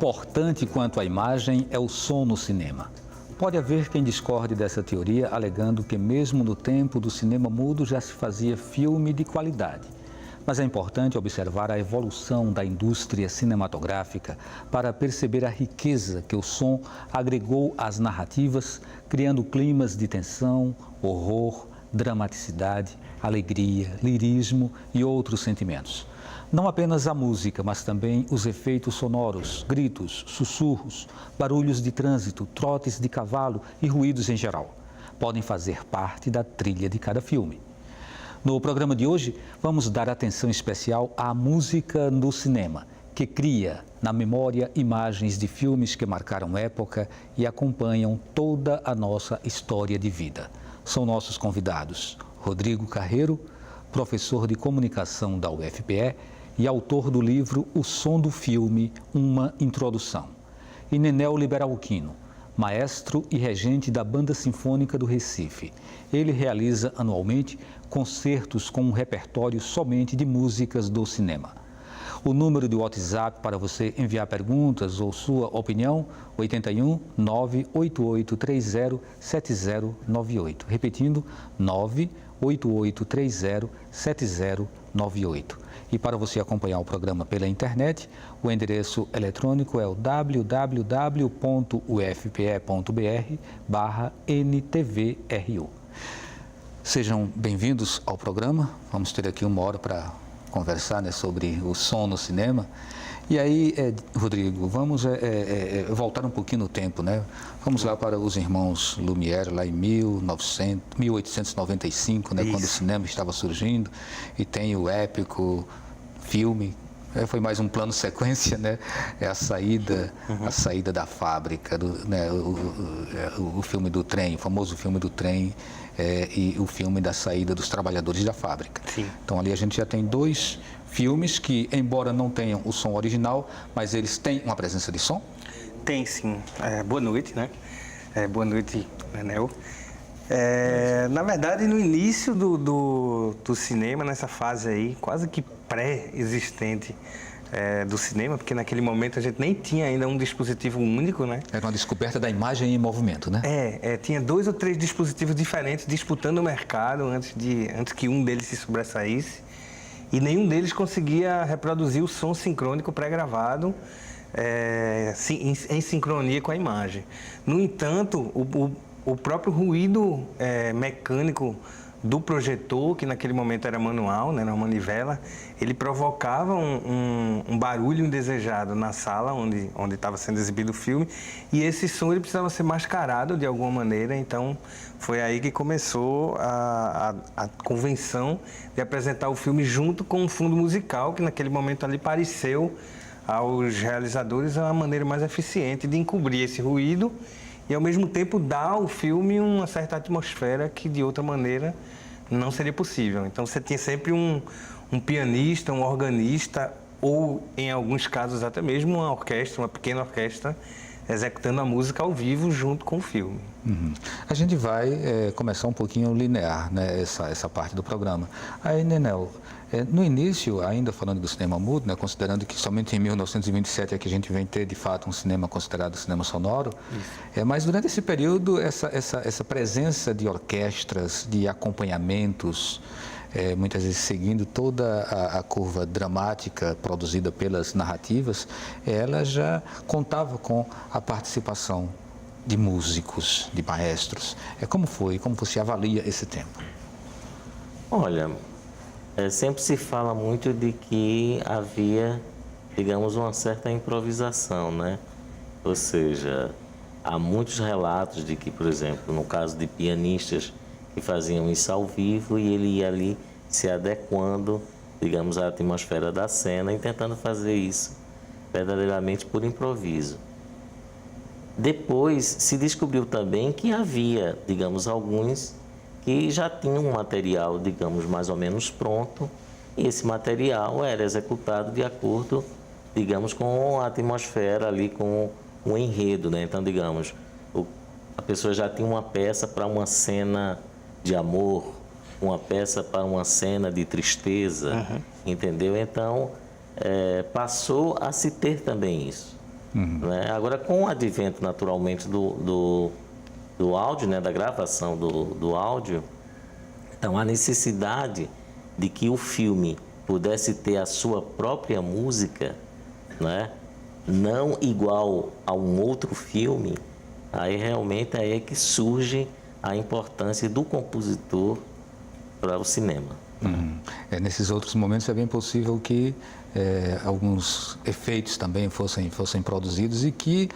importante quanto à imagem é o som no cinema. Pode haver quem discorde dessa teoria, alegando que mesmo no tempo do cinema mudo já se fazia filme de qualidade. Mas é importante observar a evolução da indústria cinematográfica para perceber a riqueza que o som agregou às narrativas, criando climas de tensão, horror, dramaticidade, alegria, lirismo e outros sentimentos. Não apenas a música, mas também os efeitos sonoros, gritos, sussurros, barulhos de trânsito, trotes de cavalo e ruídos em geral podem fazer parte da trilha de cada filme. No programa de hoje, vamos dar atenção especial à música no cinema, que cria na memória imagens de filmes que marcaram época e acompanham toda a nossa história de vida. São nossos convidados Rodrigo Carreiro, professor de comunicação da UFPE e autor do livro O Som do Filme, uma Introdução, e Nenel Liberalquino, maestro e regente da Banda Sinfônica do Recife. Ele realiza anualmente concertos com um repertório somente de músicas do cinema. O número de WhatsApp para você enviar perguntas ou sua opinião, 81 98830 7098. Repetindo, 98830 7098. E para você acompanhar o programa pela internet, o endereço eletrônico é o www.ufpe.br/NTVRU. Sejam bem-vindos ao programa. Vamos ter aqui uma hora para conversar, né, sobre o som no cinema. E aí, Rodrigo, vamos voltar um pouquinho no tempo, né? Vamos lá para os irmãos Lumière, lá em 1895, né, quando o cinema estava surgindo, e tem o épico filme. Foi mais um plano sequência, né? É a saída da fábrica, né? O filme do trem, o famoso filme do trem, e o filme da saída dos trabalhadores da fábrica. Sim. Então ali a gente já tem dois filmes que, embora não tenham o som original, mas eles têm uma presença de som? Tem sim. Boa noite, né? Boa noite, Nenel. Na verdade, no início do cinema, nessa fase aí, quase que pré-existente do cinema, porque naquele momento a gente nem tinha ainda um dispositivo único, né? Era uma descoberta da imagem em movimento, né? Tinha 2 ou 3 dispositivos diferentes disputando o mercado antes que um deles se sobressaísse, e nenhum deles conseguia reproduzir o som sincrônico pré-gravado em sincronia com a imagem. No entanto, o próprio ruído mecânico do projetor, que naquele momento era manual, né, na manivela, ele provocava um barulho indesejado na sala onde estava sendo exibido o filme, e esse som ele precisava ser mascarado de alguma maneira. Então foi aí que começou a convenção de apresentar o filme junto com um fundo musical, que naquele momento ali pareceu aos realizadores a maneira mais eficiente de encobrir esse ruído e ao mesmo tempo dar ao filme uma certa atmosfera que de outra maneira não seria possível. Então você tinha sempre um pianista, um organista, ou em alguns casos até mesmo uma orquestra, uma pequena orquestra, executando a música ao vivo junto com o filme. A gente vai começar um pouquinho linear, né, essa parte do programa. Aí, Nenel, no início, ainda falando do cinema mudo, né, considerando que somente em 1927 é que a gente vem ter, de fato, um cinema considerado cinema sonoro, mas durante esse período, essa presença de orquestras, de acompanhamentos, muitas vezes seguindo toda a curva dramática produzida pelas narrativas, ela já contava com a participação de músicos, de maestros. Como você avalia esse tempo? Olha, sempre se fala muito de que havia, digamos, uma certa improvisação, né? Ou seja, há muitos relatos de que, por exemplo, no caso de pianistas que faziam isso ao vivo, e ele ia ali se adequando, digamos, à atmosfera da cena e tentando fazer isso verdadeiramente por improviso. Depois se descobriu também que havia, digamos, alguns que já tinham um material, digamos, mais ou menos pronto, e esse material era executado de acordo, digamos, com a atmosfera ali, com o enredo, né? Então, digamos, a pessoa já tinha uma peça para uma cena de amor, uma peça para uma cena de tristeza, entendeu? Então, passou a se ter também isso. Né? Agora, com o advento, naturalmente, do áudio, né? Da gravação do áudio, então a necessidade de que o filme pudesse ter a sua própria música, né? Não igual a um outro filme, aí realmente é que surge a importância do compositor para o cinema. Nesses outros momentos é bem possível que alguns efeitos também fossem produzidos e que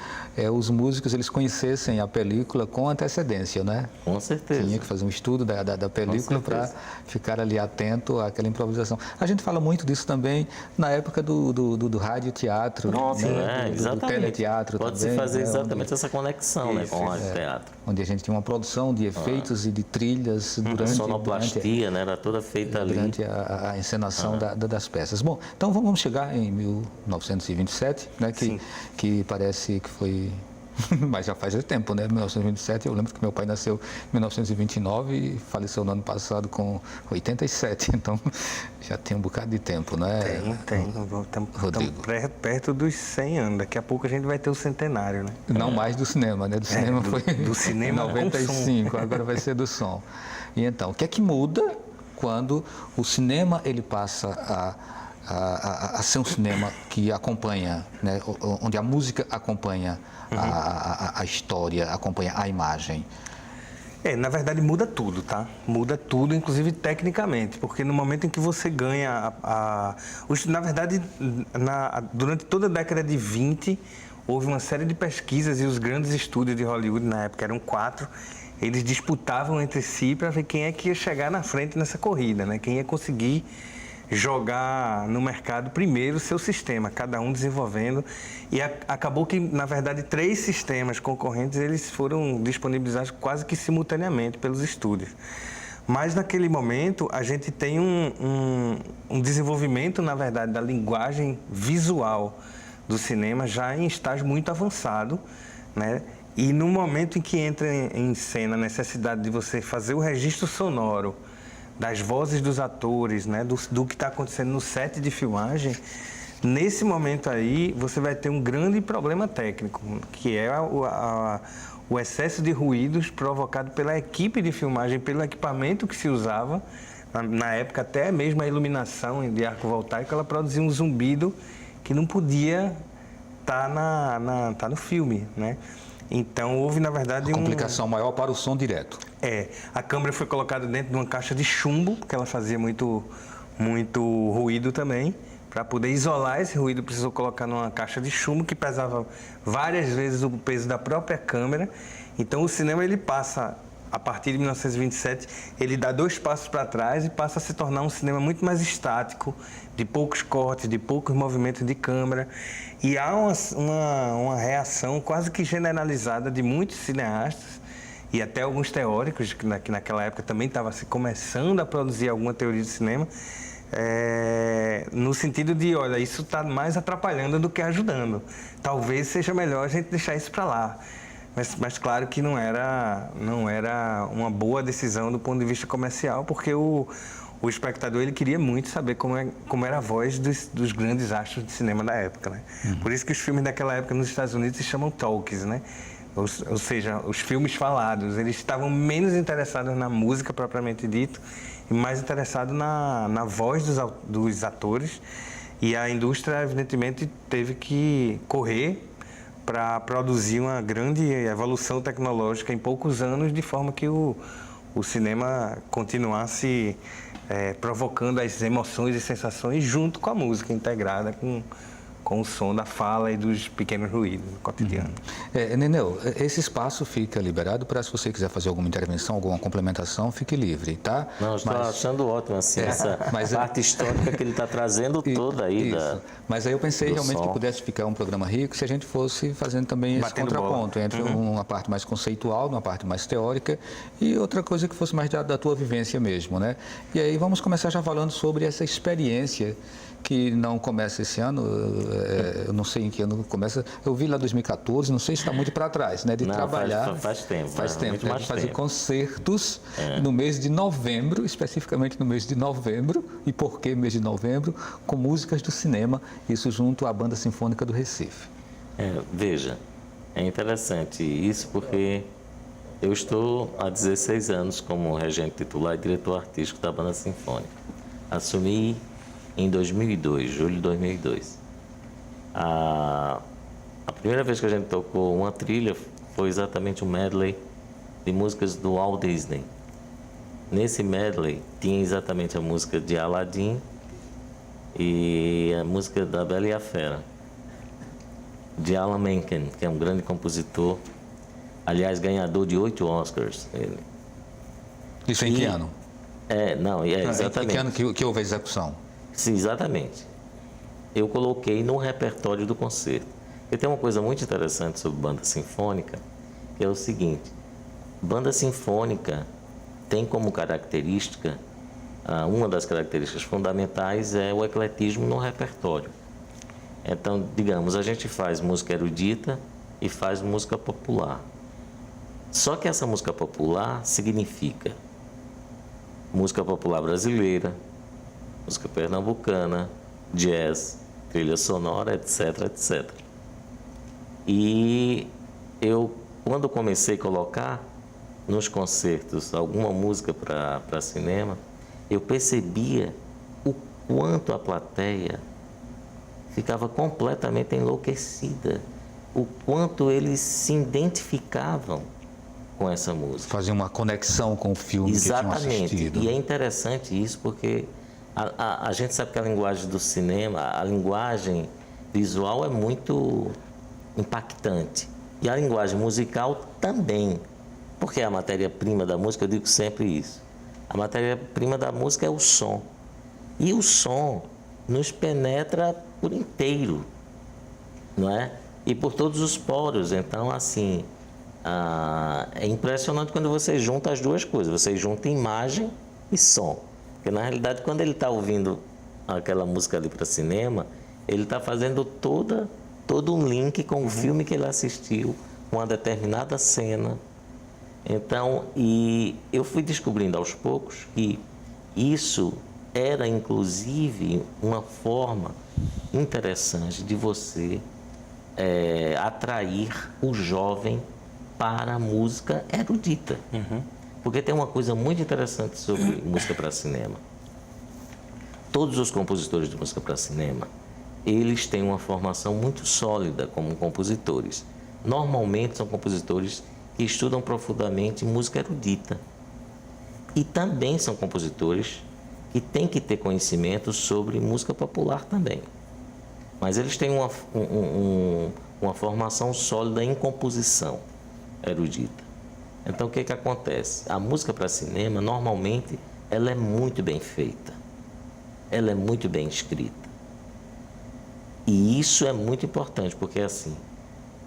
os músicos eles conhecessem a película com antecedência, né? Com certeza. Tinha que fazer um estudo da película para ficar ali atento àquela improvisação. A gente fala muito disso também na época do rádio-teatro, né? Exatamente. Do teleteatro também. Pode-se fazer né? exatamente essa conexão, né, com o rádio-teatro. Onde a gente tinha uma produção de efeitos e de trilhas durante... Sonoplastia, né? Era toda feita ali. Durante a encenação das peças. Bom, então vamos chegar em 1927, né, que parece que foi... Mas já faz tempo, né? 1927, eu lembro que meu pai nasceu em 1929 e faleceu no ano passado com 87, então já tem um bocado de tempo, né? Tem. Estamos perto dos 100 anos, daqui a pouco a gente vai ter o centenário, né? Não mais do cinema, né? Do cinema foi do cinema 95, agora vai ser do som. E então, o que é que muda quando o cinema ele passa a ser um cinema que acompanha, né, onde a música acompanha a história, acompanha a imagem? Na verdade muda tudo, tá? Muda tudo, inclusive tecnicamente, porque no momento em que você ganha na verdade, durante toda a década de 20, houve uma série de pesquisas e os grandes estúdios de Hollywood, na época eram 4, eles disputavam entre si para ver quem é que ia chegar na frente nessa corrida, né? Quem ia conseguir jogar no mercado primeiro o seu sistema, cada um desenvolvendo. E acabou que, na verdade, 3 sistemas concorrentes eles foram disponibilizados quase que simultaneamente pelos estúdios. Mas, naquele momento, a gente tem um desenvolvimento, na verdade, da linguagem visual do cinema já em estágio muito avançado, né? E no momento em que entra em cena a necessidade de você fazer o registro sonoro das vozes dos atores, né, do que está acontecendo no set de filmagem, nesse momento aí você vai ter um grande problema técnico, que é o excesso de ruídos provocado pela equipe de filmagem, pelo equipamento que se usava. Na época, até mesmo a iluminação de arco voltaico, ela produzia um zumbido que não podia estar no filme, né? Então, houve, na verdade, uma complicação maior para o som direto. A câmera foi colocada dentro de uma caixa de chumbo, porque ela fazia muito ruído também. Para poder isolar esse ruído, precisou colocar numa caixa de chumbo que pesava várias vezes o peso da própria câmera. Então, o cinema, ele passa, a partir de 1927, ele dá 2 passos para trás e passa a se tornar um cinema muito mais estático, de poucos cortes, de poucos movimentos de câmera. E há uma reação quase que generalizada de muitos cineastas e até alguns teóricos, que naquela época também estava se começando a produzir alguma teoria de cinema, no sentido de, olha, isso está mais atrapalhando do que ajudando. Talvez seja melhor a gente deixar isso para lá. Mas claro que não era uma boa decisão do ponto de vista comercial, porque o espectador ele queria muito saber como era a voz dos grandes astros de cinema da época, né? Por isso que os filmes daquela época nos Estados Unidos se chamam talkies, né? Ou seja, os filmes falados. Eles estavam menos interessados na música propriamente dito e mais interessados na voz dos atores. E a indústria, evidentemente, teve que correr para produzir uma grande evolução tecnológica em poucos anos, de forma que o cinema continuasse provocando as emoções e sensações junto com a música, integrada com o som da fala e dos pequenos ruídos do cotidiano. Nenel, esse espaço fica liberado para, se você quiser fazer alguma intervenção, alguma complementação, fique livre, tá? Não, estou achando ótimo, assim, essa parte histórica que ele está trazendo toda aí. Mas aí eu pensei realmente som. Que pudesse ficar um programa rico se a gente fosse fazendo também esse contraponto entre uma parte mais conceitual, uma parte mais teórica e outra coisa que fosse mais da tua vivência mesmo, né? E aí vamos começar já falando sobre essa experiência que não começa esse ano, eu não sei em que ano começa, eu vi lá 2014, não sei se está muito para trás, né, de trabalhar. Faz tempo. Faz tempo, né, de fazer concertos no mês de novembro, especificamente no mês de novembro, e por que mês de novembro? Com músicas do cinema, isso junto à Banda Sinfônica do Recife. Veja, é interessante isso porque eu estou há 16 anos como regente titular e diretor artístico da Banda Sinfônica. Assumi em 2002, julho de 2002. A primeira vez que a gente tocou uma trilha foi exatamente um medley de músicas do Walt Disney. Nesse medley tinha exatamente a música de Aladdin e a música da Bela e a Fera, de Alan Menken, que é um grande compositor, aliás, ganhador de 8 Oscars. Ele. Isso em que ano? Exatamente. Em que ano que houve a execução? Sim, exatamente. Eu coloquei no repertório do concerto. E tem uma coisa muito interessante sobre banda sinfônica, que é o seguinte: banda sinfônica tem como característica, uma das características fundamentais é o ecletismo no repertório. Então, digamos, a gente faz música erudita e faz música popular. Só que essa música popular significa música popular brasileira, música pernambucana, jazz, trilha sonora, etc, etc. E eu, quando comecei a colocar nos concertos alguma música para cinema, eu percebia o quanto a plateia ficava completamente enlouquecida, o quanto eles se identificavam com essa música. Fazia uma conexão com o filme que tinham assistido. E é interessante isso porque a gente sabe que a linguagem do cinema, a linguagem visual é muito impactante. E a linguagem musical também, porque a matéria-prima da música, eu digo sempre isso, a matéria-prima da música é o som. E o som nos penetra por inteiro, não é? E por todos os poros. Então, assim, é impressionante quando você junta as duas coisas. Você junta imagem e som. Porque, na realidade, quando ele está ouvindo aquela música ali para cinema, ele está fazendo todo um link com o filme que ele assistiu, com uma determinada cena. Então, e eu fui descobrindo aos poucos que isso era, inclusive, uma forma interessante de você atrair o jovem para a música erudita. Porque tem uma coisa muito interessante sobre música para cinema. Todos os compositores de música para cinema, eles têm uma formação muito sólida como compositores. Normalmente são compositores que estudam profundamente música erudita. E também são compositores que têm que ter conhecimento sobre música popular também. Mas eles têm uma formação sólida em composição erudita. Então, o que acontece? A música para cinema, normalmente, ela é muito bem feita. Ela é muito bem escrita. E isso é muito importante, porque, assim,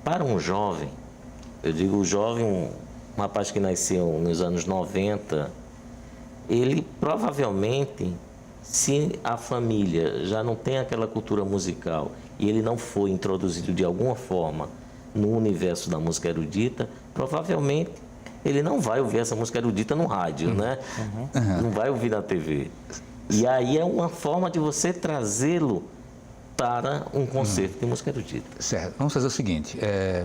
para um jovem, eu digo o jovem, um rapaz que nasceu nos anos 90, ele provavelmente, se a família já não tem aquela cultura musical e ele não foi introduzido de alguma forma no universo da música erudita, provavelmente ele não vai ouvir essa música erudita no rádio, né? Não vai ouvir na TV. E aí é uma forma de você trazê-lo para um concerto de música erudita. Certo. Vamos fazer o seguinte,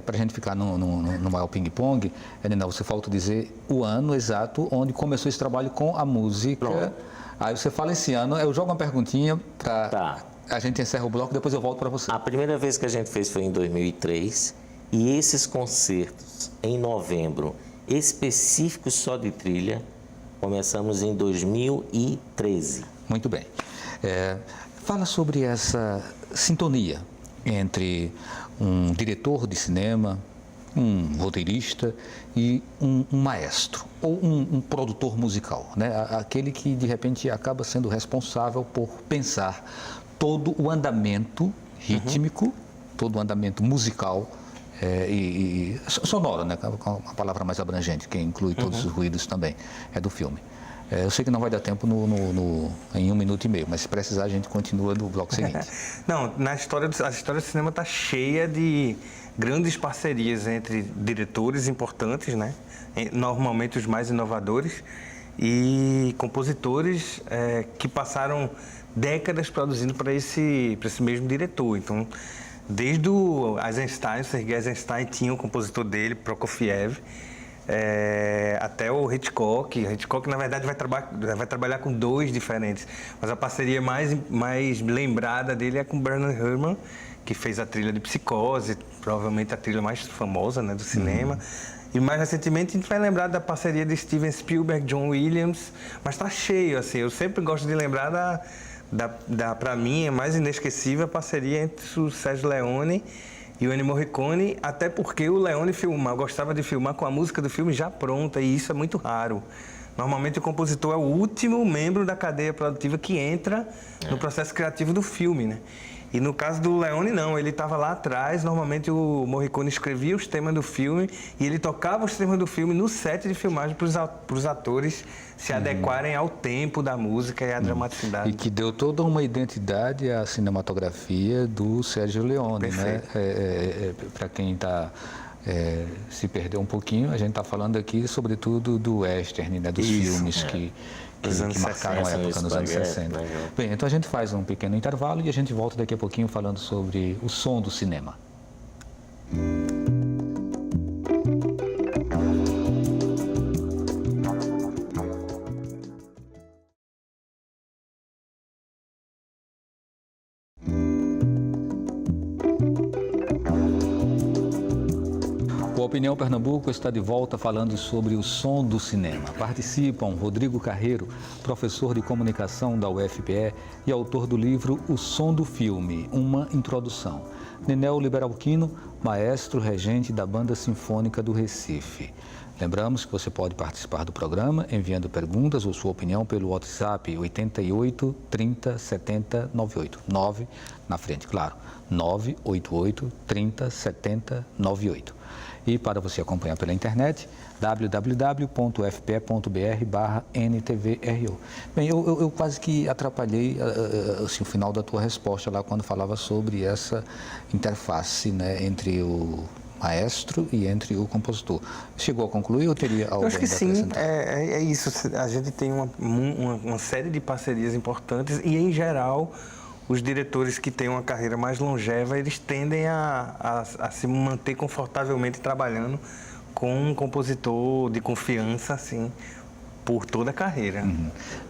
para a gente ficar no maior ping-pong, Helena, você falta dizer o ano exato onde começou esse trabalho com a música. Pronto. Aí você fala esse ano, eu jogo uma perguntinha para a gente encerra o bloco, depois eu volto para você. A primeira vez que a gente fez foi em 2003 e esses concertos em novembro, específicos só de trilha, começamos em 2013. Muito bem. Fala sobre essa sintonia entre um diretor de cinema, um roteirista e um maestro ou um produtor musical, né? Aquele que de repente acaba sendo responsável por pensar todo o andamento rítmico, todo o andamento musical e sonoro, né? Com uma palavra mais abrangente, que inclui todos os ruídos também, do filme. Eu sei que não vai dar tempo em 1 minuto e meio, mas se precisar a gente continua no bloco seguinte. Não, a história do cinema está cheia de grandes parcerias entre diretores importantes, né? Normalmente os mais inovadores, e compositores que passaram décadas produzindo para esse mesmo diretor. Então, Desde o Eisenstein, o Sergei Eisenstein tinha o compositor dele, Prokofiev, até o Hitchcock. O Hitchcock, na verdade, vai trabalhar com 2 diferentes. Mas a parceria mais lembrada dele é com Bernard Herrmann, que fez a trilha de Psicose, provavelmente a trilha mais famosa, né, do cinema. E mais recentemente a gente vai lembrar da parceria de Steven Spielberg, John Williams, mas está cheio, assim. Eu sempre gosto de lembrar para mim, é mais inesquecível a parceria entre o Sergio Leone e o Ennio Morricone, até porque o Leone gostava de filmar com a música do filme já pronta, e isso é muito raro. Normalmente o compositor é o último membro da cadeia produtiva que entra no processo criativo do filme, né? E no caso do Leone, não, ele estava lá atrás. Normalmente o Morricone escrevia os temas do filme e ele tocava os temas do filme no set de filmagem para os atores se adequarem ao tempo da música e à dramaticidade. E que deu toda uma identidade à cinematografia do Sergio Leone, Perfeito. né? Para quem se perdeu um pouquinho, a gente está falando aqui sobretudo do western, né? Dos filmes que marcaram a época nos anos 60. Bem, então a gente faz um pequeno intervalo e a gente volta daqui a pouquinho falando sobre o som do cinema. O Opinião Pernambuco está de volta falando sobre o som do cinema. Participam Rodrigo Carreiro, professor de comunicação da UFPE e autor do livro O Som do Filme, uma introdução. Nenel Liberalquino, maestro regente da Banda Sinfônica do Recife. Lembramos que você pode participar do programa enviando perguntas ou sua opinião pelo WhatsApp 88 30 70 98. 9 na frente, claro. 988 30 70 98. E para você acompanhar pela internet, www.fpe.br/ntvro. Bem, eu quase que atrapalhei assim, o final da tua resposta lá quando falava sobre essa interface, né, entre o maestro e entre o compositor. Chegou a concluir ou teria algo? Eu acho que sim, é isso. A gente tem uma série de parcerias importantes e, em geral, os diretores que têm uma carreira mais longeva, eles tendem a se manter confortavelmente trabalhando com um compositor de confiança, assim, por toda a carreira.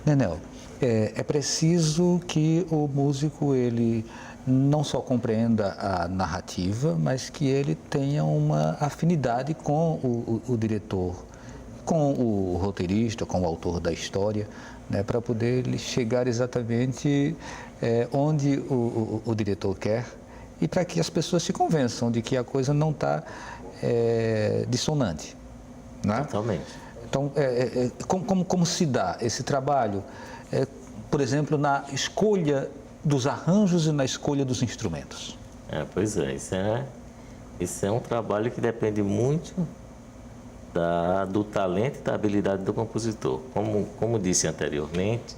Nenel, é preciso que o músico, ele não só compreenda a narrativa, mas que ele tenha uma afinidade com o diretor, com o roteirista, com o autor da história, né, para poder ele chegar exatamente onde o diretor quer e para que as pessoas se convençam de que a coisa não está dissonante. Né? Totalmente. Então, como se dá esse trabalho, por exemplo, na escolha dos arranjos e na escolha dos instrumentos? Pois é, isso é um trabalho que depende muito do talento e da habilidade do compositor. Como disse anteriormente,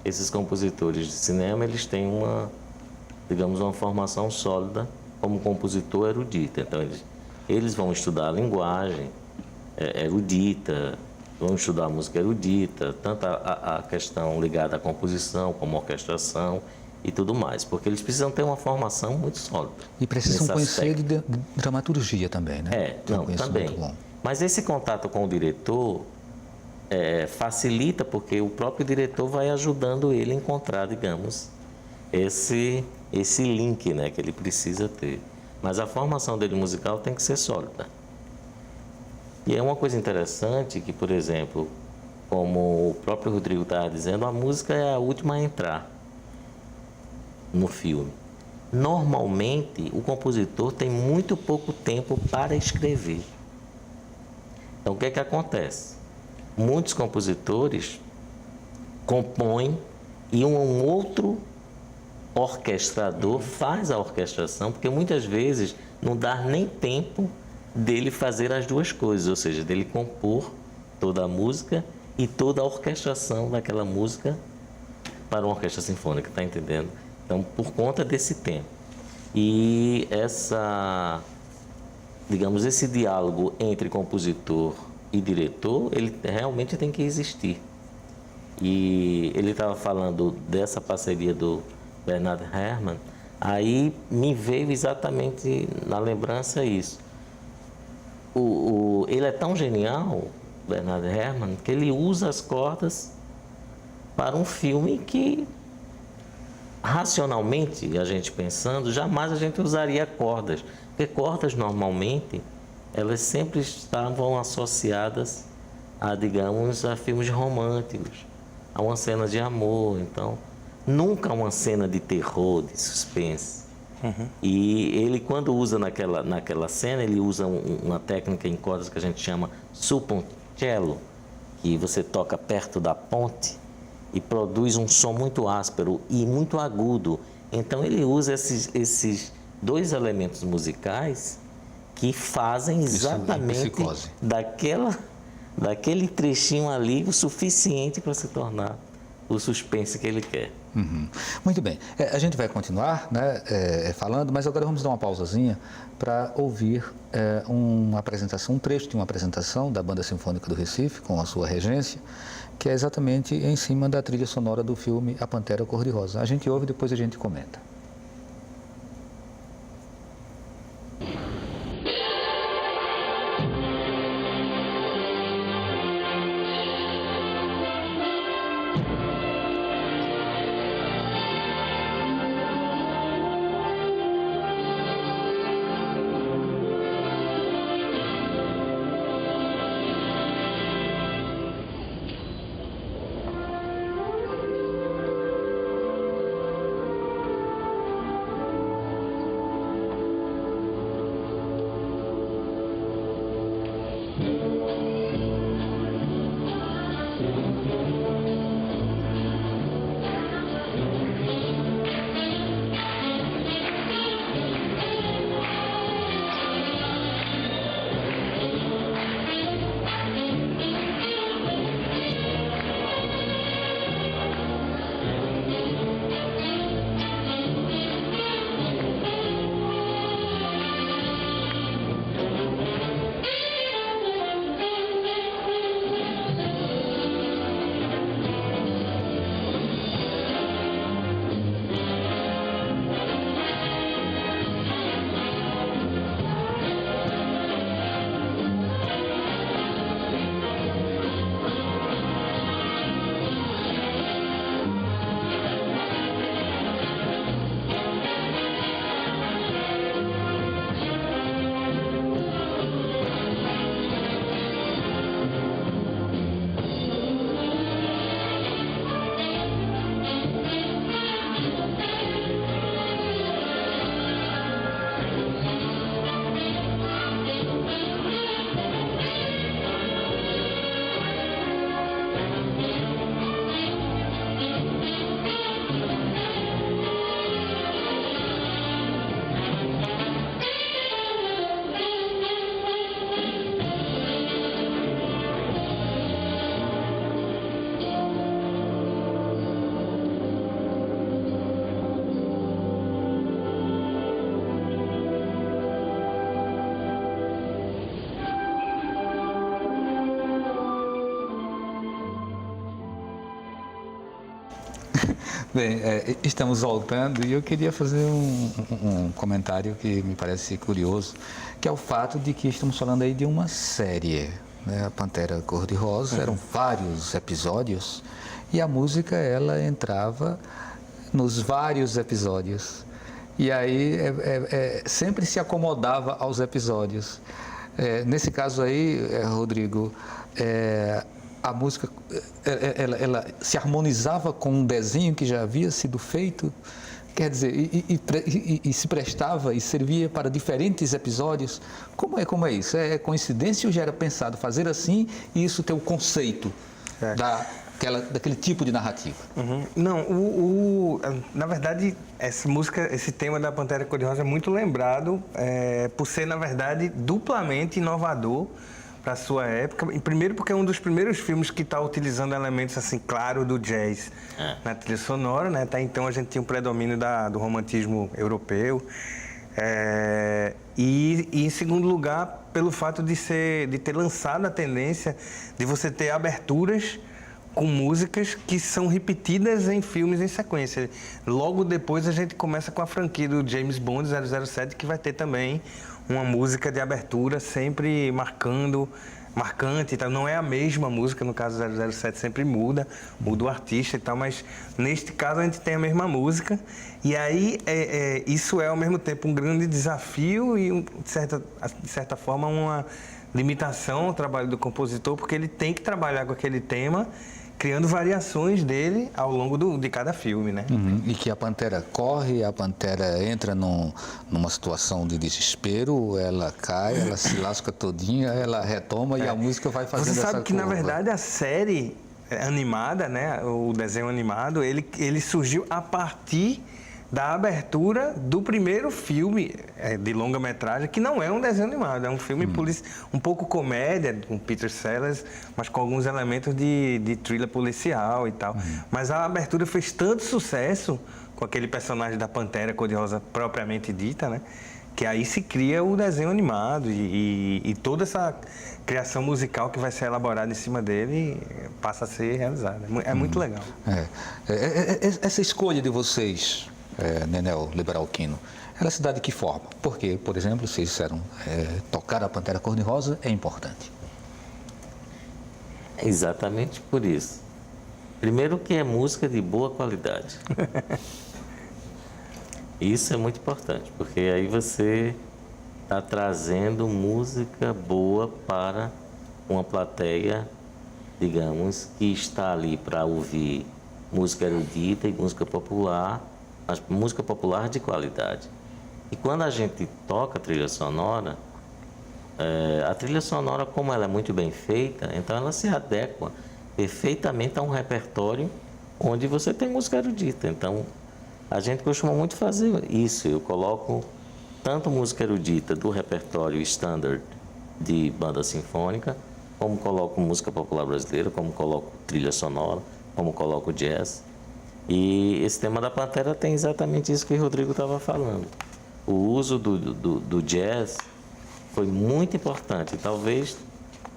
esses compositores de cinema, eles têm uma formação sólida como compositor erudito. Então, eles vão estudar a linguagem erudita, vão estudar a música erudita, tanto a questão ligada à composição como à orquestração e tudo mais, porque eles precisam ter uma formação muito sólida. E precisam conhecer de dramaturgia também, né? Também. Muito bom. Mas esse contato com o diretor facilita, porque o próprio diretor vai ajudando ele a encontrar, digamos, esse link, né, que ele precisa ter. Mas a formação dele musical tem que ser sólida. E é uma coisa interessante que, por exemplo, como o próprio Rodrigo estava dizendo, a música é a última a entrar no filme. Normalmente, o compositor tem muito pouco tempo para escrever. Então, o que é que acontece? Muitos compositores compõem e um outro orquestrador faz a orquestração, porque muitas vezes não dá nem tempo dele fazer as duas coisas, ou seja, dele compor toda a música e toda a orquestração daquela música para uma orquestra sinfônica, tá entendendo? Então, por conta desse tempo. E esse diálogo entre compositor e diretor, ele realmente tem que existir. E ele estava falando dessa parceria do Bernard Herrmann, Aí me veio exatamente na lembrança isso. Ele é tão genial, Bernard Herrmann, que ele usa as cordas para um filme que, racionalmente, a gente pensando, jamais a gente usaria cordas. Porque cordas, normalmente, elas sempre estavam associadas a, digamos, a filmes românticos, a uma cena de amor. Então, nunca uma cena de terror, de suspense. Uhum. E ele, quando usa naquela cena, ele usa uma técnica em cordas que a gente chama suponcello, que você toca perto da ponte e produz um som muito áspero e muito agudo. Então ele usa esses dois elementos musicais que fazem exatamente daquele trechinho ali o suficiente para se tornar o suspense que ele quer. Uhum. Muito bem. A gente vai continuar, né, falando, mas agora vamos dar uma pausazinha para ouvir uma apresentação, um trecho de uma apresentação da Banda Sinfônica do Recife, com a sua regência, que é exatamente em cima da trilha sonora do filme A Pantera Cor-de-Rosa. A gente ouve e depois a gente comenta. Bem, estamos voltando e eu queria fazer um comentário que me parece curioso, que é o fato de que estamos falando aí de uma série, né? A Pantera Cor-de-Rosa, eram vários episódios e a música ela entrava nos vários episódios e aí sempre se acomodava aos episódios. Nesse caso aí, Rodrigo, a música ela se harmonizava com um desenho que já havia sido feito, quer dizer, e se prestava e servia para diferentes episódios. Como é isso? É coincidência ou já era pensado fazer assim e isso ter o conceito daquele tipo de narrativa? Uhum. Não, na verdade, essa música, esse tema da Pantera Cor-de-Rosa é muito lembrado por ser, na verdade, duplamente inovador para a sua época. E primeiro porque é um dos primeiros filmes que está utilizando elementos, assim, claro, do jazz na trilha sonora, né? Até então a gente tinha um predomínio do romantismo europeu. E em segundo lugar, pelo fato de ter lançado a tendência de você ter aberturas com músicas que são repetidas em filmes em sequência. Logo depois a gente começa com a franquia do James Bond 007, que vai ter também uma música de abertura sempre marcante e tal. Não é a mesma música, no caso 007 sempre muda o artista e tal, mas neste caso a gente tem a mesma música. E aí isso é ao mesmo tempo um grande desafio e, de certa forma, uma limitação ao trabalho do compositor, porque ele tem que trabalhar com aquele tema, criando variações dele ao longo de cada filme, né? E que a Pantera corre, a Pantera entra numa situação de desespero, ela cai, ela se lasca todinha, ela retoma e a música vai fazendo essa curva. Você sabe que, na verdade, a série animada, né, o desenho animado, ele surgiu a partir da abertura do primeiro filme de longa-metragem, que não é um desenho animado, é um filme um pouco comédia, com Peter Sellers, mas com alguns elementos de thriller policial e tal. Mas a abertura fez tanto sucesso com aquele personagem da Pantera Cor-de-Rosa propriamente dita, né, que aí se cria o desenho animado e toda essa criação musical que vai ser elaborada em cima dele passa a ser realizada. É muito legal. Essa escolha de vocês, Nenel Liberalquino, ela se dá de que forma? Porque, por exemplo, vocês disseram, tocar a Pantera Cor-de-Rosa é importante. Exatamente por isso. Primeiro que é música de boa qualidade. Isso é muito importante, porque aí você está trazendo música boa para uma plateia, digamos, que está ali para ouvir música erudita e música popular, mas música popular de qualidade. E quando a gente toca a trilha sonora, como ela é muito bem feita, então ela se adequa perfeitamente a um repertório onde você tem música erudita. Então, a gente costuma muito fazer isso. Eu coloco tanto música erudita do repertório standard de banda sinfônica, como coloco música popular brasileira, como coloco trilha sonora, como coloco jazz. E esse tema da Pantera tem exatamente isso que o Rodrigo estava falando. O uso do jazz foi muito importante. Talvez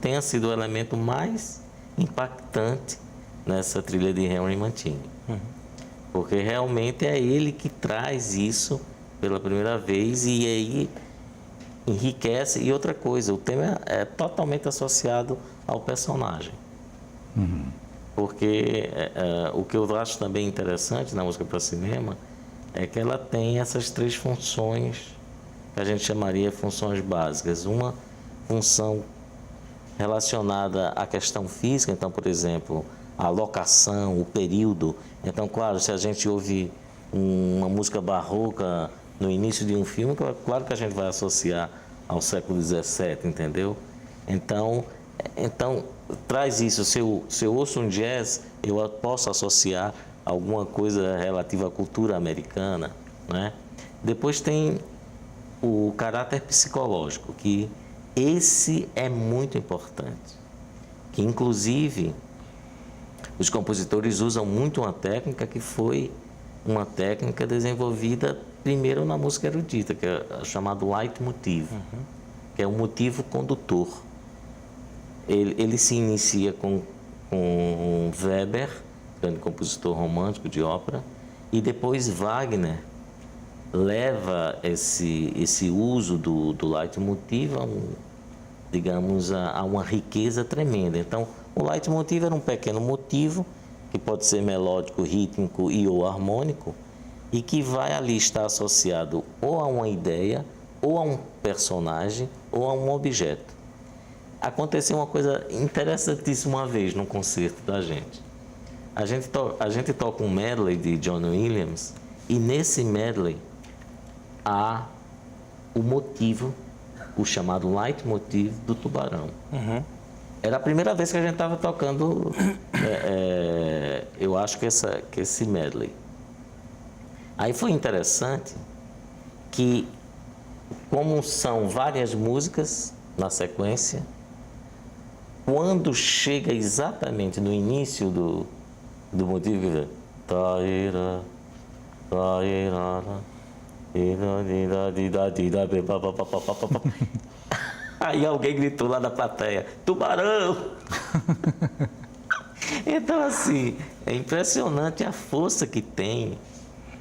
tenha sido o elemento mais impactante nessa trilha de Henry Mancini. Porque realmente é ele que traz isso pela primeira vez e aí enriquece. E outra coisa, o tema é totalmente associado ao personagem. Porque o que eu acho também interessante na música para cinema é que ela tem essas três funções que a gente chamaria funções básicas. Uma função relacionada à questão física, então, por exemplo, a locação, o período. Então, claro, se a gente ouve uma música barroca no início de um filme, claro que a gente vai associar ao século XVII, entendeu? Então traz isso. Se eu ouço um jazz, eu posso associar alguma coisa relativa à cultura americana, né? Depois tem o caráter psicológico, que esse é muito importante. Que, inclusive, os compositores usam muito uma técnica que foi uma técnica desenvolvida primeiro na música erudita, que é chamado leitmotiv, que é um motivo condutor. Ele se inicia com Weber, grande compositor romântico de ópera, e depois Wagner leva esse uso do leitmotiv a uma riqueza tremenda. Então, o leitmotiv era um pequeno motivo, que pode ser melódico, rítmico e ou harmônico, e que vai ali estar associado ou a uma ideia, ou a um personagem, ou a um objeto. Aconteceu uma coisa interessantíssima uma vez num concerto da gente. A gente toca um medley de John Williams, e nesse medley há o motivo, o chamado leitmotiv do Tubarão. Era a primeira vez que a gente estava tocando, eu acho que esse medley. Aí foi interessante que, como são várias músicas na sequência, quando chega exatamente no início do motivo, aí alguém gritou lá da plateia: Tubarão! Então, assim, é impressionante a força que tem,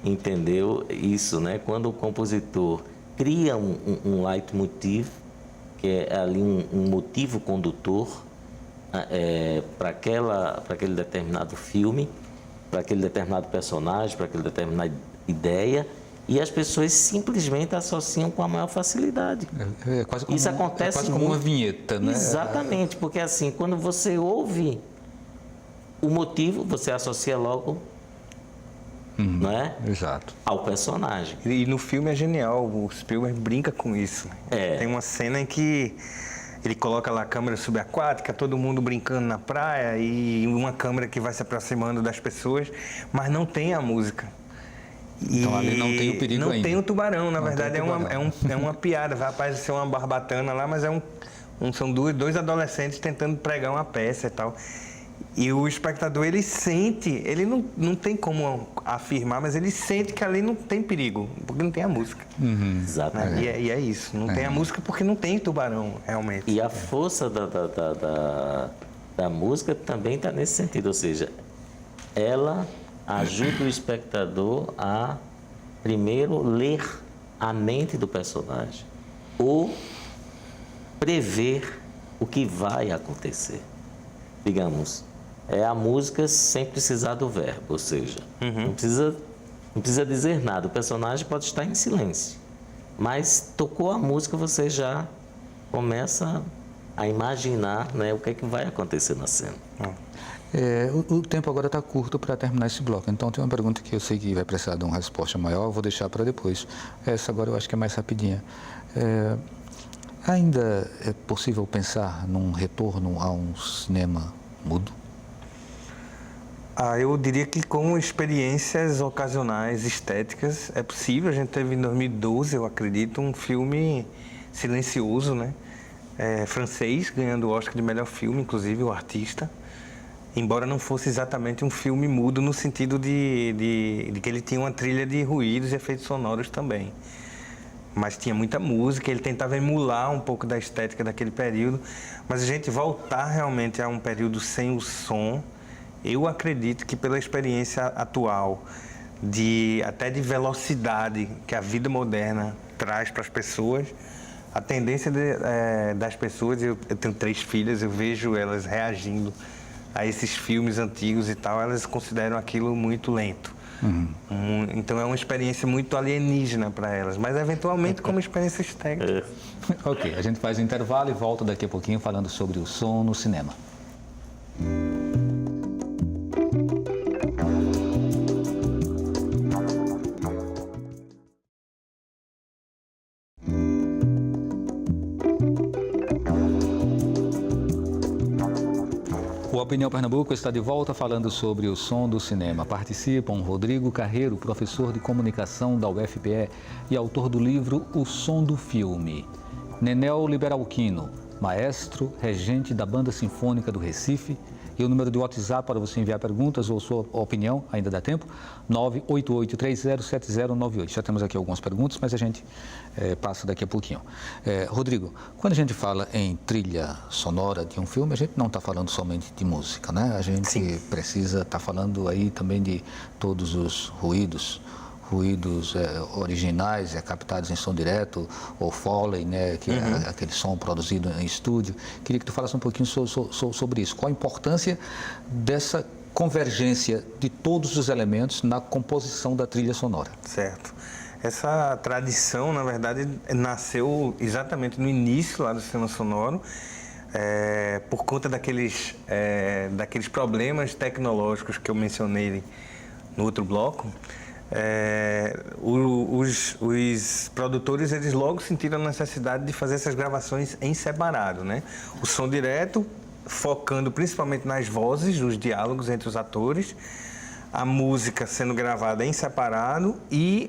entendeu? Isso, né? Quando o compositor cria um leitmotiv, que é ali um motivo condutor para aquele determinado filme, para aquele determinado personagem, para aquela determinada ideia, e as pessoas simplesmente associam com a maior facilidade. Quase como, Isso acontece quase como uma vinheta, né? Exatamente, porque assim, quando você ouve o motivo, você associa logo, não é? Exato. Ao personagem. E no filme é genial, o Spielberg brinca com isso. Tem uma cena em que ele coloca lá a câmera subaquática, todo mundo brincando na praia e uma câmera que vai se aproximando das pessoas, mas não tem a música. Então ali não tem o perigo não ainda. Não tem o tubarão, na verdade tubarão. é uma piada, vai aparecer uma barbatana lá, mas são dois adolescentes tentando pregar uma peça e tal. E o espectador, ele sente, ele não tem como afirmar, mas ele sente que ali não tem perigo, porque não tem a música. Exatamente. E é isso, não tem a música porque não tem tubarão, realmente. E a força da música também está nesse sentido, ou seja, ela ajuda o espectador a, primeiro, ler a mente do personagem ou prever o que vai acontecer. Digamos, é a música sem precisar do verbo, ou seja, não precisa dizer nada, o personagem pode estar em silêncio, mas tocou a música, você já começa a imaginar, né, o que é que vai acontecer na cena. O tempo agora está curto para terminar esse bloco, então tem uma pergunta que eu sei que vai precisar de uma resposta maior, eu vou deixar para depois. Essa agora eu acho que é mais rapidinha. Ainda é possível pensar num retorno a um cinema mudo? Eu diria que com experiências ocasionais, estéticas, é possível. A gente teve em 2012, eu acredito, um filme silencioso, né? Francês, ganhando o Oscar de melhor filme, inclusive o artista. Embora não fosse exatamente um filme mudo no sentido de que ele tinha uma trilha de ruídos e efeitos sonoros também. Mas tinha muita música, ele tentava emular um pouco da estética daquele período. Mas a gente voltar realmente a um período sem o som, eu acredito que pela experiência atual, até de velocidade que a vida moderna traz para as pessoas, a tendência das pessoas, eu tenho 3 filhas, eu vejo elas reagindo a esses filmes antigos e tal, elas consideram aquilo muito lento. Então é uma experiência muito alienígena para elas, mas eventualmente como experiência estética. Ok, a gente faz um intervalo e volta daqui a pouquinho falando sobre o som no cinema. O Opinião Pernambuco está de volta falando sobre o som do cinema. Participam Rodrigo Carreiro, professor de comunicação da UFPE e autor do livro O Som do Filme. Nenel Liberalquino, maestro, regente da Banda Sinfônica do Recife. E o número de WhatsApp para você enviar perguntas ou sua opinião, ainda dá tempo, 988307098. Já temos aqui algumas perguntas, mas a gente passa daqui a pouquinho. Rodrigo, quando a gente fala em trilha sonora de um filme, a gente não está falando somente de música, né? A gente precisa estar falando aí também de todos os ruídos originais, captados em som direto, ou Foley, né, que é aquele som produzido em estúdio. Queria que tu falasse um pouquinho sobre isso. Qual a importância dessa convergência de todos os elementos na composição da trilha sonora? Certo. Essa tradição, na verdade, nasceu exatamente no início lá do cinema sonoro, por conta daqueles problemas tecnológicos que eu mencionei no outro bloco. Os produtores, eles logo sentiram a necessidade de fazer essas gravações em separado, né? O som direto, focando principalmente nas vozes, nos diálogos entre os atores, a música sendo gravada em separado e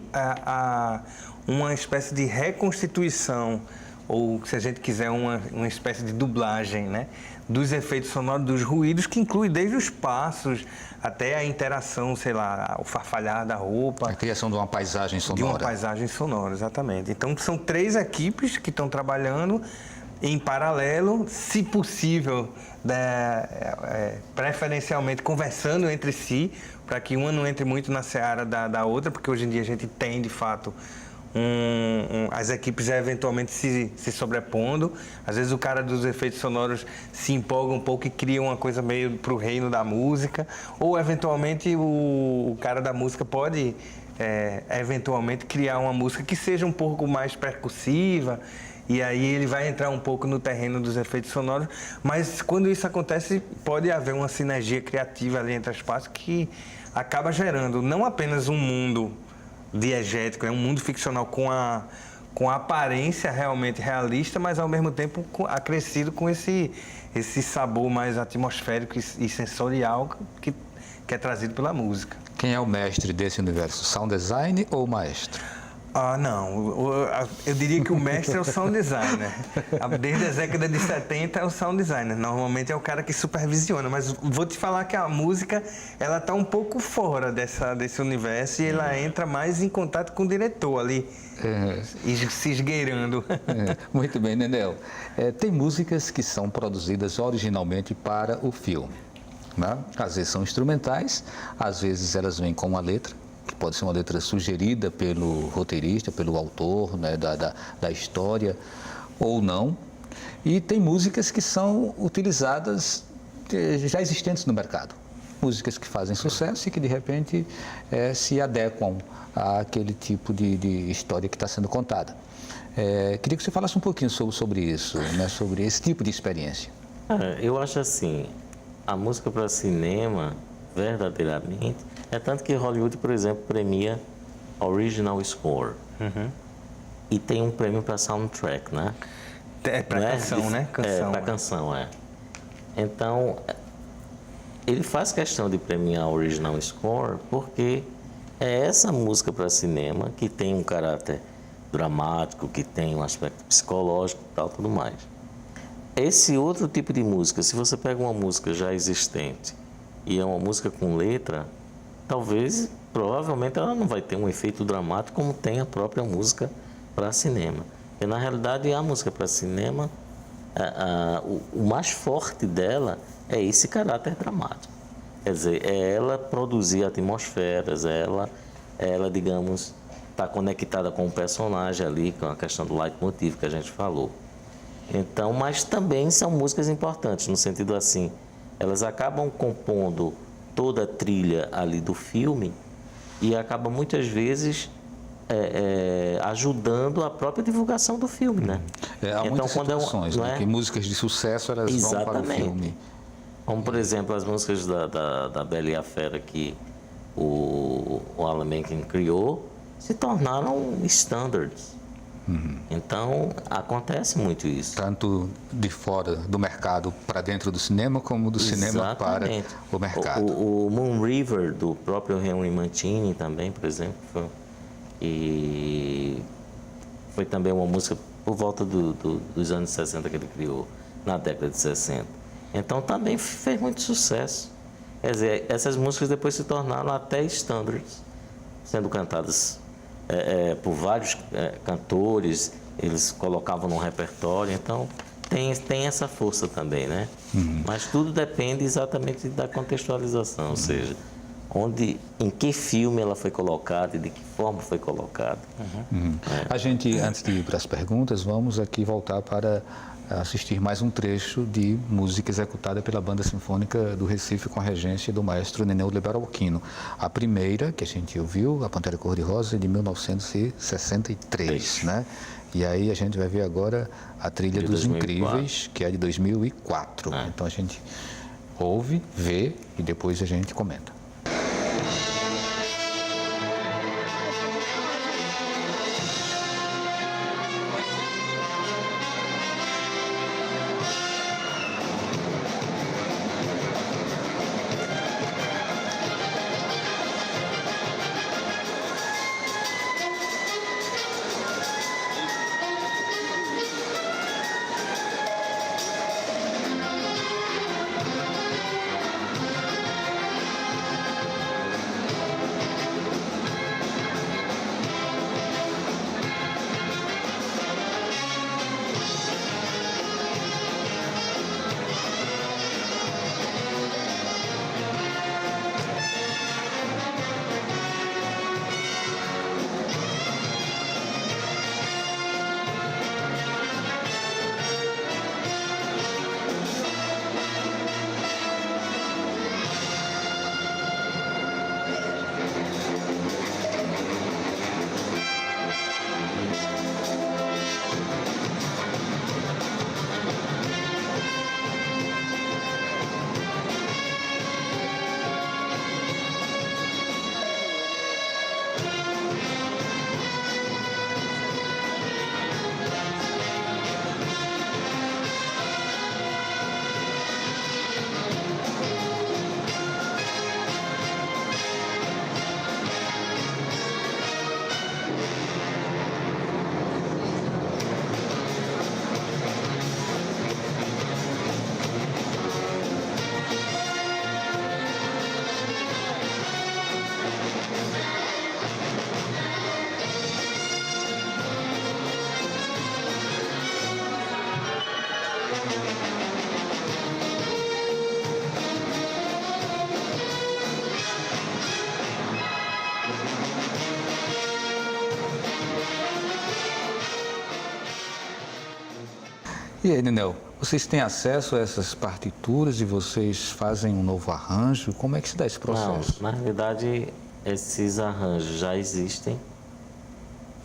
uma espécie de reconstituição, ou se a gente quiser uma espécie de dublagem, né, dos efeitos sonoros, dos ruídos, que inclui desde os passos até a interação, sei lá, o farfalhar da roupa. A criação de uma paisagem sonora. De uma paisagem sonora, exatamente. Então, são 3 equipes que estão trabalhando em paralelo, se possível, preferencialmente conversando entre si, para que uma não entre muito na seara da outra, porque hoje em dia a gente tem, de fato, as equipes eventualmente se sobrepondo. Às vezes o cara dos efeitos sonoros se empolga um pouco e cria uma coisa meio para o reino da música, ou eventualmente o cara da música pode eventualmente criar uma música que seja um pouco mais percussiva, e aí ele vai entrar um pouco no terreno dos efeitos sonoros, mas quando isso acontece pode haver uma sinergia criativa ali entre as partes que acaba gerando não apenas um mundo diegético, é um mundo ficcional com a aparência realmente realista, mas ao mesmo tempo acrescido com esse sabor mais atmosférico e sensorial que é trazido pela música. Quem é o mestre desse universo? Sound design ou o maestro? Não. Eu diria que o mestre é o sound designer. Desde a década de 70 é o sound designer. Normalmente é o cara que supervisiona. Mas vou te falar que a música, ela está um pouco fora desse universo e ela entra mais em contato com o diretor ali, se esgueirando. Muito bem, Nenel. Tem músicas que são produzidas originalmente para o filme, né? Às vezes são instrumentais, às vezes elas vêm com uma letra, que pode ser uma letra sugerida pelo roteirista, pelo autor, né, da história, ou não. E tem músicas que são utilizadas, já existentes no mercado. Músicas que fazem sucesso e que, de repente, se adequam àquele tipo de história que está sendo contada. Queria que você falasse um pouquinho sobre isso, né, sobre esse tipo de experiência. Eu acho assim, a música para cinema, verdadeiramente, é tanto que Hollywood, por exemplo, premia Original Score. E tem um prêmio para soundtrack, né? Para canção, né? Canção, para canção, Então, ele faz questão de premiar Original Score porque é essa música para cinema que tem um caráter dramático, que tem um aspecto psicológico e tal, tudo mais. Esse outro tipo de música, se você pega uma música já existente e é uma música com letra, provavelmente ela não vai ter um efeito dramático como tem a própria música para cinema. E na realidade a música para cinema, o mais forte dela é esse caráter dramático. Quer dizer, é ela produzir atmosferas, ela digamos, está conectada com o personagem ali, com a questão do leitmotiv que a gente falou. Então, mas também são músicas importantes, no sentido assim, elas acabam compondo toda a trilha ali do filme e acabam muitas vezes ajudando a própria divulgação do filme, né? Há muitas situações, né, que músicas de sucesso elas vão para o filme. Como, por exemplo, as músicas da Bela e a Fera que o Alan Menken criou se tornaram standards. Então, acontece muito isso. Tanto de fora do mercado para dentro do cinema, como do cinema para o mercado. O Moon River, do próprio Henry Mancini também, por exemplo, e foi também uma música por volta dos anos 60 que ele criou, na década de 60. Então, também fez muito sucesso. Quer dizer, essas músicas depois se tornaram até standards, sendo cantadas por vários cantores, eles colocavam no repertório, então tem essa força também, né? Mas tudo depende exatamente da contextualização, ou seja, em que filme ela foi colocada e de que forma foi colocada. A gente, antes de ir para as perguntas, vamos aqui voltar para assistir mais um trecho de música executada pela Banda Sinfônica do Recife com a regência do maestro Neneu Liberalquino. A primeira que a gente ouviu, A Pantera Cor-de-Rosa, de 1963, né? E aí a gente vai ver agora a trilha dos 2004. Incríveis, que é de 2004. Então a gente ouve, vê e depois a gente comenta. E aí, Ninel, vocês têm acesso a essas partituras e vocês fazem um novo arranjo? Como é que se dá esse processo? Não, na realidade, esses arranjos já existem,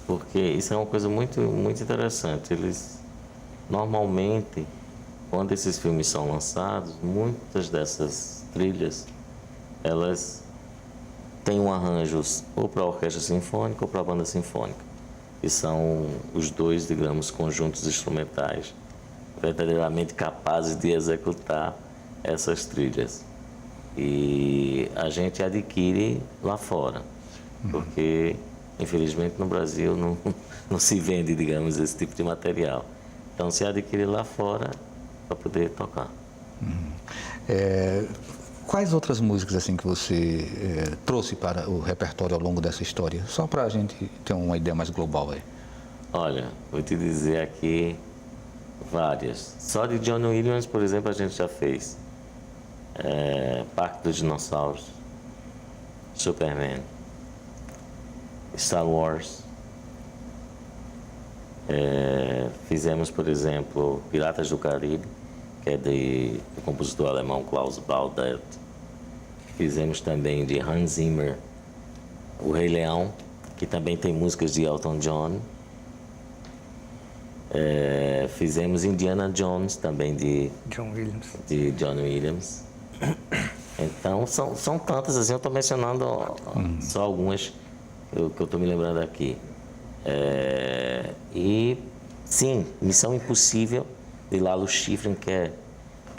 porque isso é uma coisa muito, muito interessante. Eles, normalmente, quando esses filmes são lançados, muitas dessas trilhas, elas têm um arranjo ou para a orquestra sinfônica ou para a banda sinfônica, que são os dois, digamos, conjuntos instrumentais verdadeiramente capazes de executar essas trilhas. E a gente adquire lá fora, porque infelizmente no Brasil não se vende, digamos, esse tipo de material. Então se adquire lá fora para poder tocar. Quais outras músicas assim que você trouxe para o repertório ao longo dessa história? Só para a gente ter uma ideia mais global aí. Olha, vou te dizer aqui várias. Só de John Williams, por exemplo, a gente já fez Parque dos Dinossauros, Superman, Star Wars. Fizemos, por exemplo, Piratas do Caribe, que é do compositor alemão Klaus Baldert. Fizemos também de Hans Zimmer, O Rei Leão, que também tem músicas de Elton John. Fizemos Indiana Jones, também de John Williams. Então, são tantas, assim, eu estou mencionando só algumas que eu estou me lembrando aqui. E, sim, Missão Impossível, de Lalo Schifrin, que é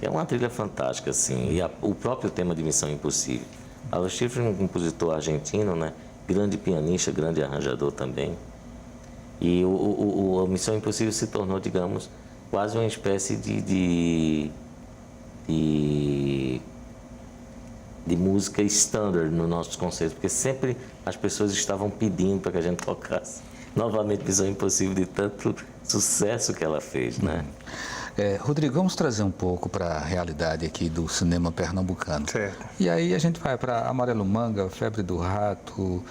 uma trilha fantástica, assim, e o próprio tema de Missão Impossível. Lalo Schifrin é um compositor argentino, né? Grande pianista, grande arranjador também. E a Missão Impossível se tornou, digamos, quase uma espécie de música standard no nosso conceito, porque sempre as pessoas estavam pedindo para que a gente tocasse novamente Missão Impossível, de tanto sucesso que ela fez, né? Rodrigo, vamos trazer um pouco para a realidade aqui do cinema pernambucano. Certo. E aí a gente vai para Amarelo Manga, Febre do Rato,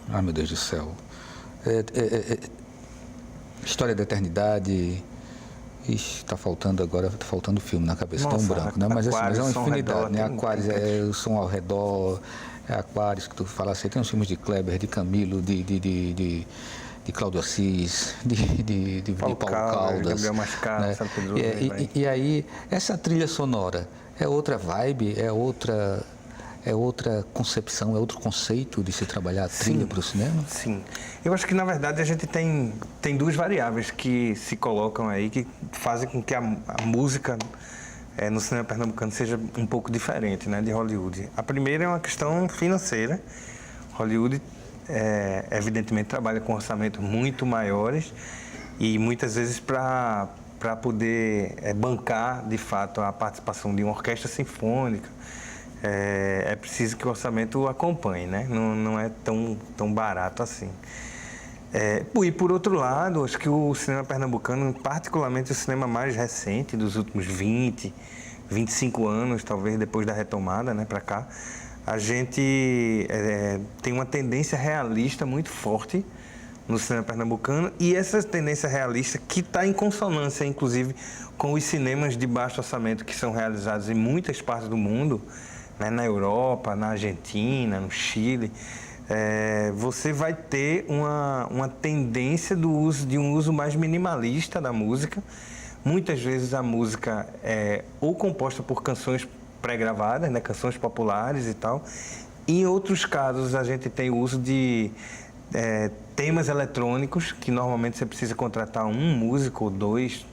ai meu Deus do céu, História da Eternidade. Ixi, está faltando filme na cabeça, Nossa, tão branco, né? Mas, assim, mas é uma infinidade, né? Aquários, o Som ao Redor, Aquários, que tu falasse, tem uns filmes de Kleber, de Camilo, de Cláudio Assis, de Paulo Caldas, Gabriel Mascaro, né? São Pedro, E aí, essa trilha sonora é outra vibe, é outra concepção, é outro conceito de se trabalhar a trilha para o cinema? Sim. Eu acho que, na verdade, a gente tem duas variáveis que se colocam aí, que fazem com que a música no cinema pernambucano seja um pouco diferente, né, de Hollywood. A primeira é uma questão financeira. Hollywood, evidentemente, trabalha com orçamentos muito maiores e, muitas vezes, para poder bancar, de fato, a participação de uma orquestra sinfônica, é preciso que o orçamento acompanhe, né? Não é tão barato assim. E por outro lado, acho que o cinema pernambucano, particularmente o cinema mais recente, dos últimos 20, 25 anos, talvez depois da retomada, né, para cá, a gente tem uma tendência realista muito forte no cinema pernambucano, e essa tendência realista que está em consonância, inclusive, com os cinemas de baixo orçamento que são realizados em muitas partes do mundo, né, na Europa, na Argentina, no Chile, você vai ter uma tendência de um uso mais minimalista da música. Muitas vezes a música é ou composta por canções pré-gravadas, né, canções populares e tal. Em outros casos a gente tem o uso de temas eletrônicos, que normalmente você precisa contratar um músico ou dois,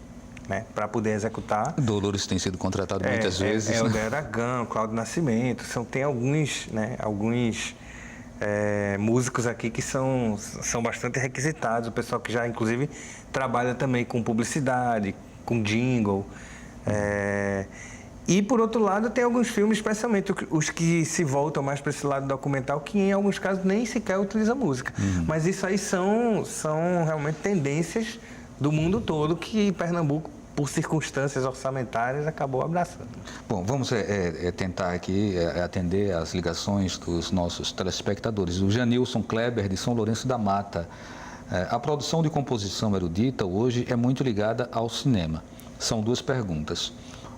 né, para poder executar. Dolores tem sido contratado muitas vezes. O Helder Aragão, Cláudio Nascimento, tem alguns músicos aqui que são bastante requisitados, o pessoal que já, inclusive, trabalha também com publicidade, com jingle. E, por outro lado, tem alguns filmes, especialmente os que se voltam mais para esse lado documental, que em alguns casos nem sequer utilizam música. Mas isso aí são realmente tendências do mundo todo que Pernambuco, por circunstâncias orçamentárias, acabou abraçando. Bom, vamos tentar aqui atender as ligações dos nossos telespectadores. O Janilson Kleber, de São Lourenço da Mata. A produção de composição erudita hoje é muito ligada ao cinema. São duas perguntas.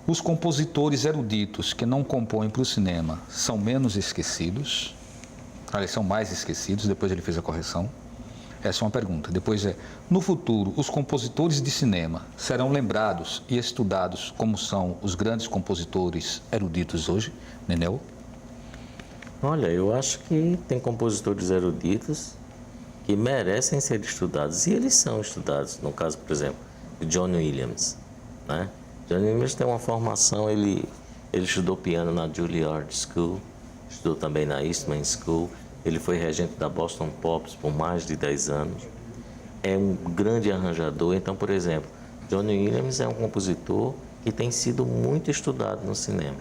Os compositores eruditos que não compõem para o cinema são menos esquecidos? Eles são mais esquecidos, depois ele fez a correção. Essa é uma pergunta. Depois no futuro, os compositores de cinema serão lembrados e estudados como são os grandes compositores eruditos hoje? Nenel? Olha, eu acho que tem compositores eruditos que merecem ser estudados, e eles são estudados. No caso, por exemplo, de John Williams, né? John Williams tem uma formação, ele estudou piano na Juilliard School, estudou também na Eastman School, ele foi regente da Boston Pops por mais de 10 anos. É um grande arranjador. Então, por exemplo, John Williams é um compositor que tem sido muito estudado no cinema.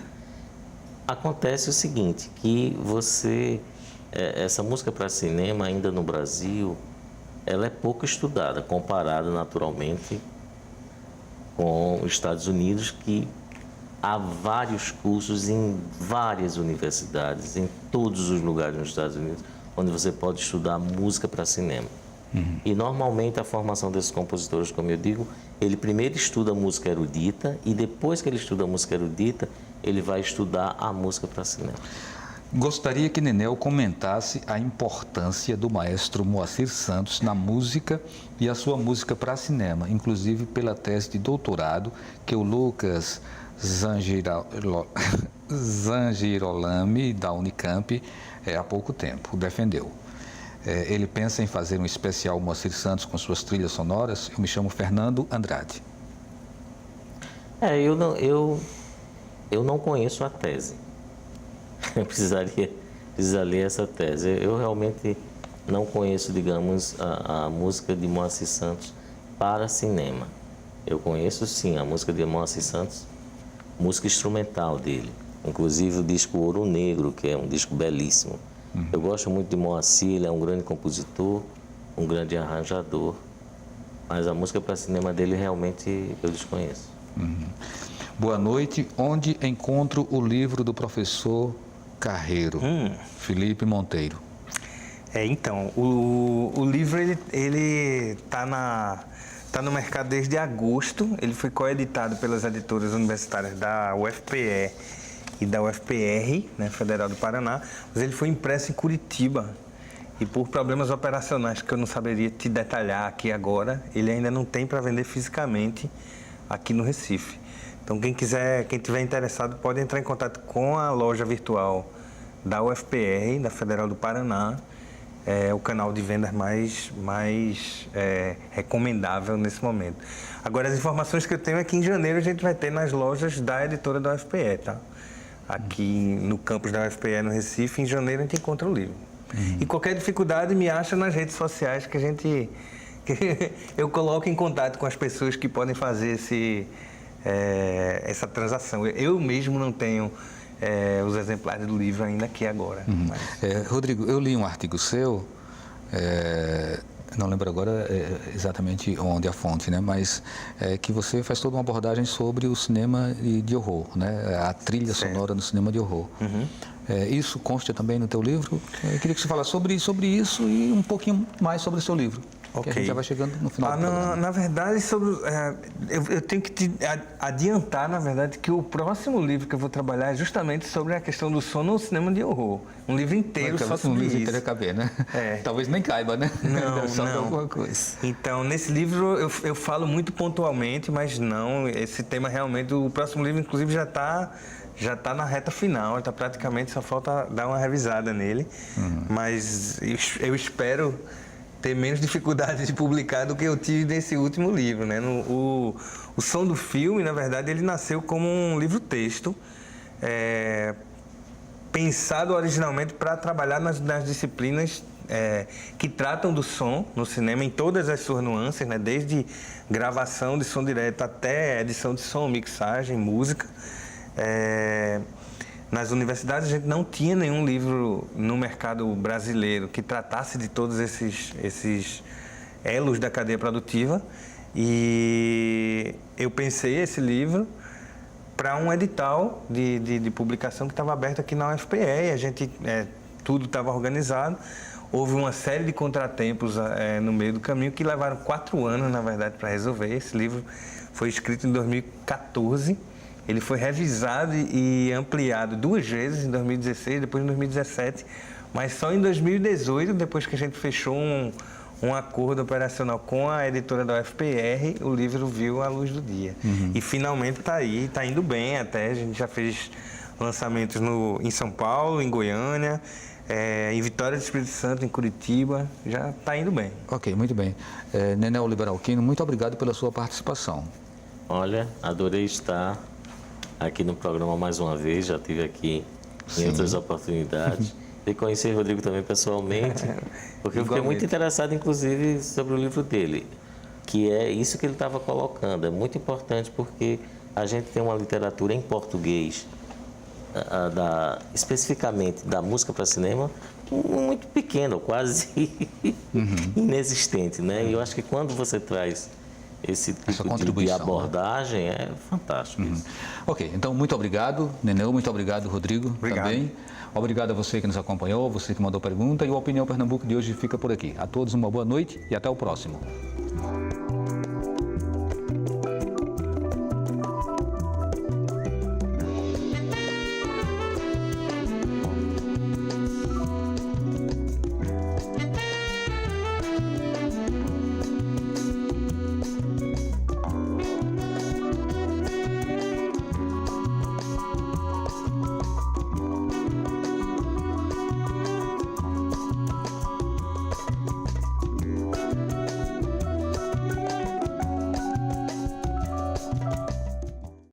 Acontece o seguinte, que essa música para cinema ainda no Brasil, ela é pouco estudada, comparada naturalmente com os Estados Unidos, que há vários cursos em várias universidades, em todos os lugares nos Estados Unidos, onde você pode estudar música para cinema. E normalmente a formação desses compositores, como eu digo, ele primeiro estuda música erudita e depois que ele estuda a música erudita, ele vai estudar a música para cinema. Gostaria que Nenel comentasse a importância do maestro Moacir Santos na música e a sua música para cinema, inclusive pela tese de doutorado que o Lucas Zangirolami, da Unicamp, há pouco tempo defendeu. Ele pensa em fazer um especial Moacir Santos com suas trilhas sonoras. Eu me chamo Fernando Andrade. Eu não conheço a tese. Eu precisaria ler essa tese. Eu realmente não conheço, digamos, a música de Moacir Santos para cinema. Eu conheço, sim, a música de Moacir Santos, música instrumental dele. Inclusive o disco Ouro Negro, que é um disco belíssimo. Eu gosto muito de Moacir, ele é um grande compositor, um grande arranjador. Mas a música para cinema dele realmente eu desconheço. Boa noite. Onde encontro o livro do professor Carreiro? Felipe Monteiro. Então, o livro ele tá no mercado desde agosto. Ele foi coeditado pelas editoras universitárias da UFPE e da UFPR, né, Federal do Paraná, mas ele foi impresso em Curitiba. E por problemas operacionais que eu não saberia te detalhar aqui agora, ele ainda não tem para vender fisicamente aqui no Recife. Então, quem tiver interessado, pode entrar em contato com a loja virtual da UFPR, da Federal do Paraná. É o canal de vendas mais recomendável nesse momento. Agora, as informações que eu tenho é que em janeiro a gente vai ter nas lojas da editora da UFPE, tá? Aqui no campus da UFPE, no Recife, em janeiro a gente encontra o livro. E qualquer dificuldade me acha nas redes sociais que eu coloco em contato com as pessoas que podem fazer essa transação. Eu mesmo não tenho os exemplares do livro ainda aqui agora. Mas... Rodrigo, eu li um artigo seu, não lembro agora exatamente onde a fonte, né? Mas que você faz toda uma abordagem sobre o cinema de horror, né? A trilha sonora no cinema de horror. Isso consta também no teu livro? Eu queria que você falasse sobre isso e um pouquinho mais sobre o seu livro. Que a gente já vai chegando no final do programa. Na verdade, eu tenho que te adiantar, na verdade, que o próximo livro que eu vou trabalhar é justamente sobre a questão do som no cinema de horror. Um livro inteiro só sobre isso. Um livro inteiro caber, né? Talvez nem caiba, né? Não. Alguma coisa. Então, nesse livro eu falo muito pontualmente, mas não, esse tema realmente, o próximo livro, inclusive, já está na reta final, está praticamente, só falta dar uma revisada nele. Mas eu espero ter menos dificuldade de publicar do que eu tive nesse último livro, né? O Som do Filme, na verdade, ele nasceu como um livro-texto, pensado originalmente para trabalhar nas disciplinas que tratam do som no cinema em todas as suas nuances, né? Desde gravação de som direto até edição de som, mixagem, música. Nas universidades a gente não tinha nenhum livro no mercado brasileiro que tratasse de todos esses elos da cadeia produtiva, e eu pensei esse livro para um edital de publicação que estava aberto aqui na UFPE, e a gente tudo estava organizado. houve uma série de contratempos no meio do caminho que levaram 4 anos, na verdade, para resolver. Esse livro foi escrito em 2014. Ele foi revisado e ampliado 2 vezes, em 2016, depois em 2017. Mas só em 2018, depois que a gente fechou um acordo operacional com a editora da UFPR, o livro viu a luz do dia. E finalmente está aí, está indo bem até. A gente já fez lançamentos em São Paulo, em Goiânia, em Vitória do Espírito Santo, em Curitiba. Já está indo bem. Ok, muito bem. Nenel Liberalquino, muito obrigado pela sua participação. Olha, adorei estar aqui no programa mais uma vez, já estive aqui em outras oportunidades. E conheci o Rodrigo também pessoalmente, porque eu fiquei muito interessado, inclusive, sobre o livro dele, que é isso que ele estava colocando. É muito importante porque a gente tem uma literatura em português, especificamente da música para cinema, muito pequena, quase inexistente, né? E eu acho que quando você traz esse tipo de abordagem, é fantástico. Ok, então muito obrigado, Nenel, muito obrigado, Rodrigo, também. Obrigado a você que nos acompanhou, você que mandou pergunta, e o Opinião Pernambuco de hoje fica por aqui. A todos uma boa noite e até o próximo.